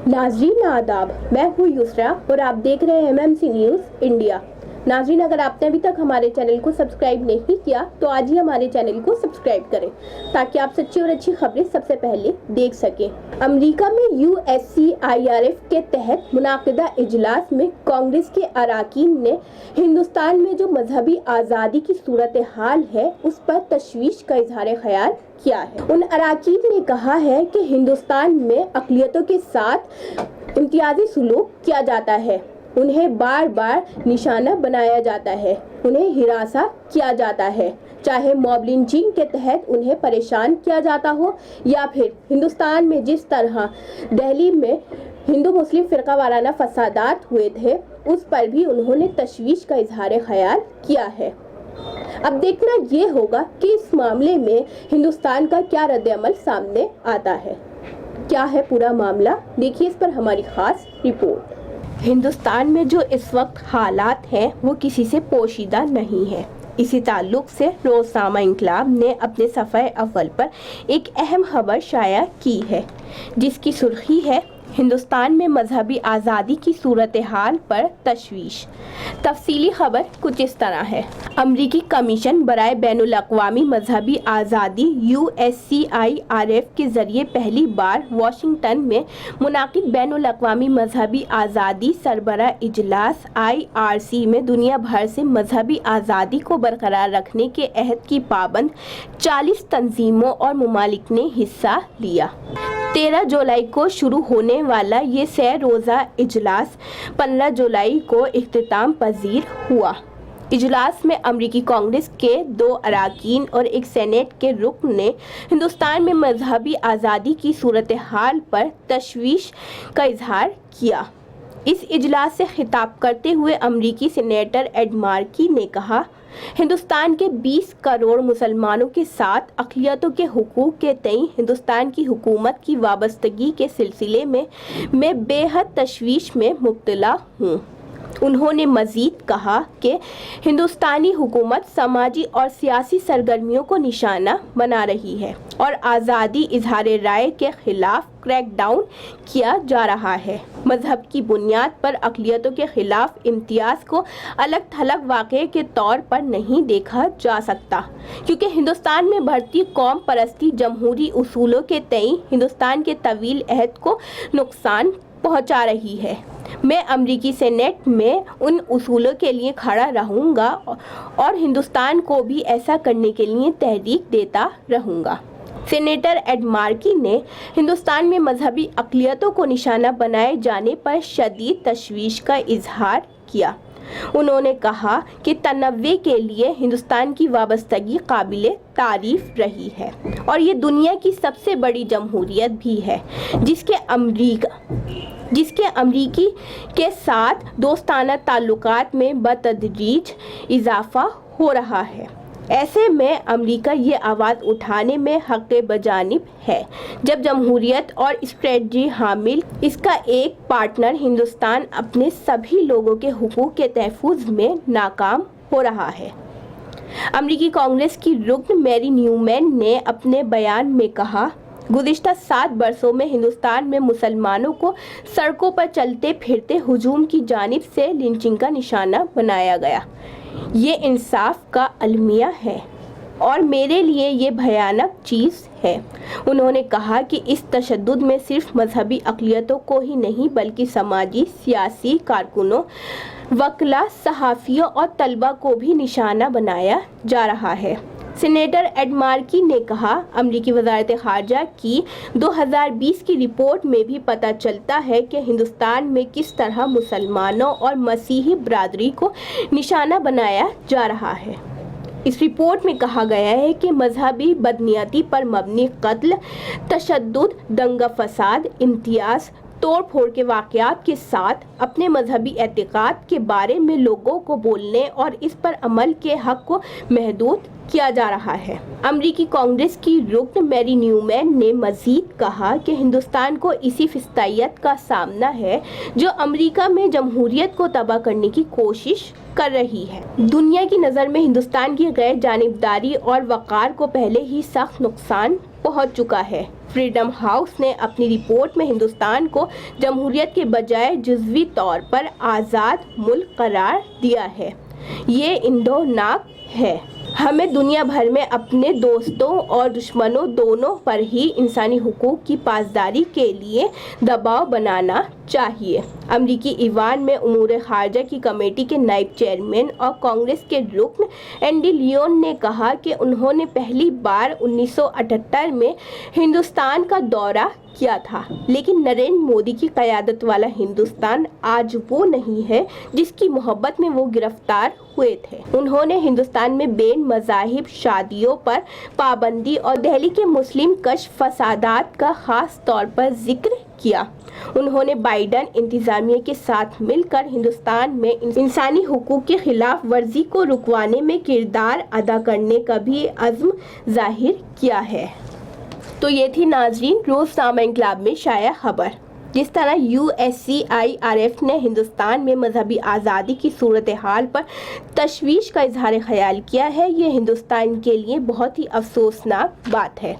नाज़रीन आदाब, मैं हूँ युसरा और आप देख रहे हैं MMC न्यूज़ इंडिया। नाज़रीन, अगर आपने अभी तक हमारे चैनल को सब्सक्राइब नहीं किया तो आज ही हमारे चैनल को सब्सक्राइब करें ताकि आप सच्ची और अच्छी खबरें सबसे पहले देख सकें। अमेरिका में USCIRF के तहत मुनाकिदा इजलास में कांग्रेस के अरकान ने हिंदुस्तान में जो मजहबी आज़ादी की सूरत हाल है उस पर तशवीश का इजहार ख्याल किया है। उन अरकान ने कहा है कि हिंदुस्तान में अक़लियतों के साथ इम्तियाजी सलूक किया जाता है, उन्हें बार बार निशाना बनाया जाता है, उन्हें हिरासा किया जाता है, चाहे मॉब लिंचिंग के तहत उन्हें परेशान किया जाता हो या फिर हिंदुस्तान में जिस तरह दिल्ली में हिंदू मुस्लिम फ़िरका वाराना फसादात हुए थे उस पर भी उन्होंने तशवीश का इजहार ख्याल किया है। अब देखना ये होगा कि इस मामले में हिंदुस्तान का क्या रद्द-ए-अमल सामने आता है। क्या है पूरा मामला, देखिए इस पर हमारी खास रिपोर्ट। हिंदुस्तान में जो इस वक्त हालात हैं वो किसी से पोशीदा नहीं है। इसी ताल्लुक से रोज़नामा इंकलाब ने अपने सफ़े अव्वल पर एक अहम खबर शाया की है जिसकी सुर्खी है हिंदुस्तान में मजहबी आज़ादी की सूरत हाल पर तशवीश। तफसीली खबर कुछ इस तरह है। अमरीकी कमीशन बराए बैनुल अक़वामी मजहबी आज़ादी USCIRF के ज़रिए पहली बार वाशिंगटन में मुनाकिद बैनुल अक़वामी मजहबी आज़ादी सरबरा इजलास IRC में दुनिया भर से मजहबी आज़ादी को बरकरार रखने के अहद की पाबंद 40 तंजीमों और ममालिक ने हिस्सा लिया। 13 जुलाई को शुरू होने वाला ये 100 रोज़ा इजलास 15 जुलाई को इख्तिताम पजीर हुआ। इजलास में अमरीकी कांग्रेस के 2 अरकान और एक सेनेट के रुकन ने हिंदुस्तान में मजहबी आज़ादी की सूरत हाल पर तशवीश का इजहार किया। इस इजलास से खिताब करते हुए अमरीकी सीनेटर एड मार्की ने कहा, हिंदुस्तान के 20 करोड़ मुसलमानों के साथ अक़लियतों के हुकूक के तई हिंदुस्तान की हुकूमत की वाबस्तगी के सिलसिले में मैं बेहद तशवीश में मुब्तला हूँ। उन्होंने मज़ीद कहा कि हिंदुस्तानी हुकूमत समाजी और सियासी सरगर्मियों को निशाना बना रही है और आज़ादी इजहार राय के ख़िलाफ़ क्रैकडाउन किया जा रहा है। मज़हब की बुनियाद पर अक़लियतों के ख़िलाफ़ इम्तियाज़ को अलग थलग वाक़े के तौर पर नहीं देखा जा सकता क्योंकि हिंदुस्तान में बढ़ती कौम परस्ती जमहूरी उसूलों के तई हिंदुस्तान के तवील अहद को नुकसान पहुंचा रही है। मैं अमरीकी सेनेट में उन उसूलों के लिए खड़ा रहूंगा और हिंदुस्तान को भी ऐसा करने के लिए तहरीक देता रहूंगा। सेनेटर एड मार्की ने हिंदुस्तान में मजहबी अक़लियतों को निशाना बनाए जाने पर शदीद तशवीश का इजहार किया। उन्होंने कहा कि तनव्वे के लिए हिंदुस्तान की वाबस्तगी काबिले तारीफ रही है और ये दुनिया की सबसे बड़ी जमहूरियत भी है जिसके अमरीकी के साथ दोस्ताना ताल्लुकात में बतदरीज इजाफा हो रहा है। ऐसे में अमेरिका ये आवाज़ उठाने में हक़ बजानिब है जब जमहूरियत और स्ट्रेटजी हामिल इसका एक पार्टनर हिंदुस्तान अपने सभी लोगों के हुकूक के तहफ़्फ़ुज़ में नाकाम हो रहा है। अमरीकी कांग्रेस की रुकन मैरी न्यूमैन ने अपने बयान में कहा, गुज़िश्ता 7 बरसों में हिंदुस्तान में मुसलमानों को सड़कों पर चलते फिरते हुजूम की जानिब से लिंचिंग का निशाना बनाया गया। ये इंसाफ का अलमिया है और मेरे लिए ये भयानक चीज़ है। उन्होंने कहा कि इस तशद्दुद में सिर्फ मजहबी अक़लियतों को ही नहीं बल्कि समाजी सियासी कारकुनों, वकला, सहाफ़ियों और तलबा को भी निशाना बनाया जा रहा है। सीनेटर एड मार्की ने कहा, अमरीकी वज़ारत ख़ारजा की 2020 की रिपोर्ट में भी पता चलता है कि हिंदुस्तान में किस तरह मुसलमानों और मसीही बरादरी को निशाना बनाया जा रहा है। इस रिपोर्ट में कहा गया है कि मजहबी बदनीयती पर मबनी कत्ल, तशद्दुद, दंगा फसाद, इम्तियाज़, तोड़ फोड़ के वाक़यात के साथ अपने मजहबी एतिक़ाद के बारे में लोगों को बोलने और इस पर अमल के हक़ को महदूद किया जा रहा है। अमरीकी कांग्रेस की रुकन मैरी न्यूमैन ने मज़ीद कहा कि हिंदुस्तान को इसी फिस्तायत का सामना है जो अमरीका में जमहूरियत को तबाह करने की कोशिश कर रही है। दुनिया की नज़र में हिंदुस्तान की गैर जानिबदारी और वक़ार को पहले ही सख्त नुकसान पहुंच चुका है। फ्रीडम हाउस ने अपनी रिपोर्ट में हिंदुस्तान को जमहूरियत के बजाय जुज़वी तौर पर आज़ाद मुल्क करार दिया है। ये इंदोनाक है। हमें दुनिया भर में अपने दोस्तों और दुश्मनों दोनों पर ही इंसानी हुकूक की पासदारी के लिए दबाव बनाना चाहिए। अमरीकी ईवान में उमूर खारजा की कमेटी के नायब चेयरमैन और कांग्रेस के रुकन एंडी लियोन ने कहा कि उन्होंने पहली बार 1978 में हिंदुस्तान का दौरा किया था, लेकिन नरेंद्र मोदी की क़यादत वाला हिंदुस्तान आज वो नहीं है जिसकी मोहब्बत में वो गिरफ्तार हुए थे। उन्होंने हिंदुस्तान में बेन मज़ाहिब शादियों पर पाबंदी और दिल्ली के मुस्लिम कश फसादात का ख़ास तौर पर जिक्र किया। उन्होंने बाइडन इंतज़ामिया के साथ मिलकर हिंदुस्तान में इंसानी हुकूक के खिलाफ वर्जी को रुकवाने में किरदार अदा करने का भी अज़्म ज़ाहिर किया है। तो ये थी नाज़रीन रोज़नामा इंकलाब में शाया खबर। जिस तरह USCIRF ने हिंदुस्तान में मजहबी आज़ादी की सूरत हाल पर तशवीश का इजहार ख्याल किया है, ये हिंदुस्तान के लिए बहुत ही अफसोसनाक बात है।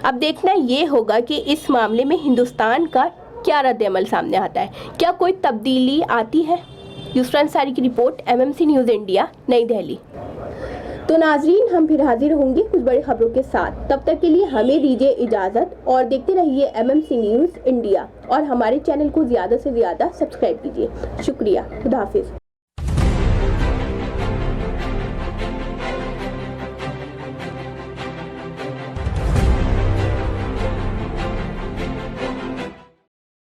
अब देखना ये होगा कि इस मामले में हिंदुस्तान का क्या रद्द-ए-अमल सामने आता है, क्या कोई तब्दीली आती है। युसरा अंसारी की रिपोर्ट, MMC न्यूज़ इंडिया, नई दिल्ली। तो नाजरीन, हम फिर हाजिर होंगे कुछ बड़ी खबरों के साथ। तब तक के लिए हमें दीजिए इजाज़त और देखते रहिए MMC न्यूज़ इंडिया और हमारे चैनल को ज़्यादा से ज़्यादा सब्सक्राइब कीजिए। शुक्रिया। खुदा हाफिज़।